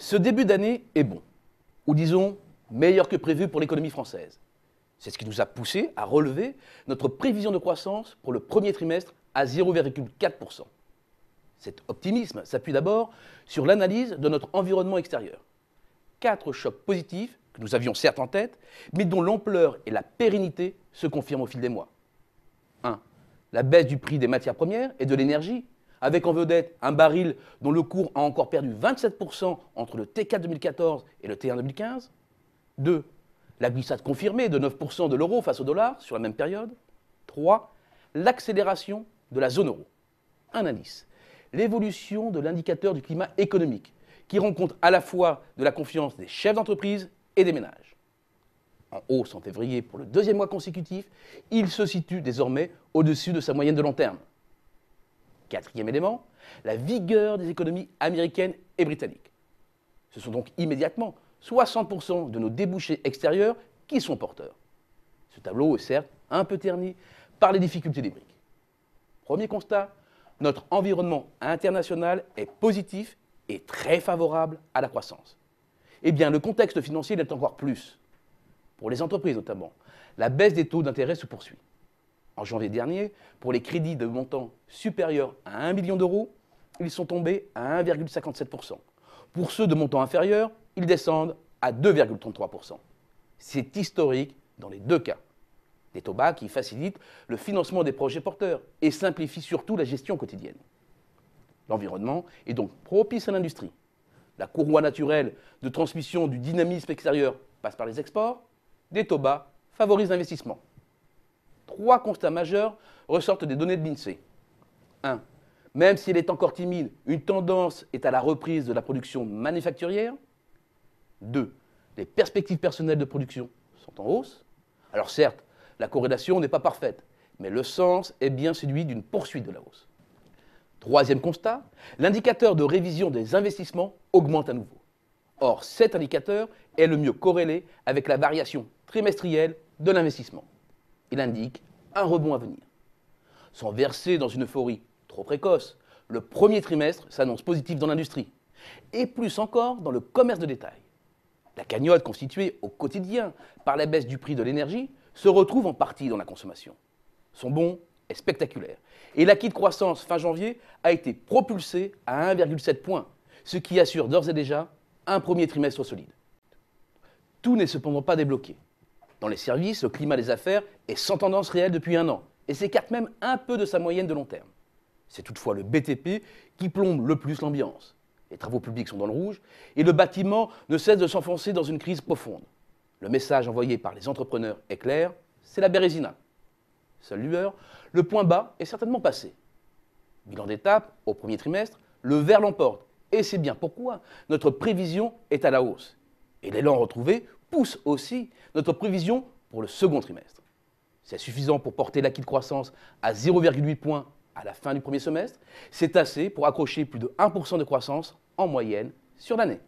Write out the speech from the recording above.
Ce début d'année est bon, ou disons meilleur que prévu pour l'économie française. C'est ce qui nous a poussé à relever notre prévision de croissance pour le premier trimestre à 0,4%. Cet optimisme s'appuie d'abord sur l'analyse de notre environnement extérieur. 4 chocs positifs que nous avions certes en tête, mais dont l'ampleur et la pérennité se confirment au fil des mois. 1. La baisse du prix des matières premières et de l'énergie, avec en vedette un baril dont le cours a encore perdu 27% entre le T4 2014 et le T1 2015. 2. La glissade confirmée de 9% de l'euro face au dollar sur la même période. 3. L'accélération de la zone euro. Un indice. L'évolution de l'indicateur du climat économique, qui rend compte à la fois de la confiance des chefs d'entreprise et des ménages. En hausse en février pour le deuxième mois consécutif, il se situe désormais au-dessus de sa moyenne de long terme. Quatrième élément, la vigueur des économies américaines et britanniques. Ce sont donc immédiatement 60% de nos débouchés extérieurs qui sont porteurs. Ce tableau est certes un peu terni par les difficultés des BRICS. Premier constat, notre environnement international est positif et très favorable à la croissance. Eh bien, le contexte financier l'est encore plus. Pour les entreprises notamment, la baisse des taux d'intérêt se poursuit. En janvier dernier, pour les crédits de montant supérieur à 1 million d'euros, ils sont tombés à 1,57%. Pour ceux de montant inférieur, ils descendent à 2,33%. C'est historique dans les deux cas. Des taux bas qui facilitent le financement des projets porteurs et simplifient surtout la gestion quotidienne. L'environnement est donc propice à l'industrie. La courroie naturelle de transmission du dynamisme extérieur passe par les exports. Des taux bas favorisent l'investissement. 3 constats majeurs ressortent des données de l'INSEE. 1. Même s'il est encore timide, une tendance est à la reprise de la production manufacturière. 2. Les perspectives personnelles de production sont en hausse. Alors certes, la corrélation n'est pas parfaite, mais le sens est bien celui d'une poursuite de la hausse. Troisième constat, l'indicateur de révision des investissements augmente à nouveau. Or, cet indicateur est le mieux corrélé avec la variation trimestrielle de l'investissement. Il indique un rebond à venir. Sans verser dans une euphorie trop précoce, le premier trimestre s'annonce positif dans l'industrie, et plus encore dans le commerce de détail. La cagnotte constituée au quotidien par la baisse du prix de l'énergie se retrouve en partie dans la consommation. Son bond est spectaculaire, et l'acquis de croissance fin janvier a été propulsé à 1,7 points, ce qui assure d'ores et déjà un premier trimestre solide. Tout n'est cependant pas débloqué. Dans les services, le climat des affaires est sans tendance réelle depuis un an et s'écarte même un peu de sa moyenne de long terme. C'est toutefois le BTP qui plombe le plus l'ambiance. Les travaux publics sont dans le rouge et le bâtiment ne cesse de s'enfoncer dans une crise profonde. Le message envoyé par les entrepreneurs est clair, c'est la bérésina. Seule lueur, le point bas est certainement passé. Bilan d'étape, au premier trimestre, le vert l'emporte. Et c'est bien pourquoi notre prévision est à la hausse. Et l'élan retrouvé pousse aussi notre prévision pour le second trimestre. C'est suffisant pour porter l'acquis de croissance à 0,8 points à la fin du premier semestre. C'est assez pour accrocher plus de 1% de croissance en moyenne sur l'année.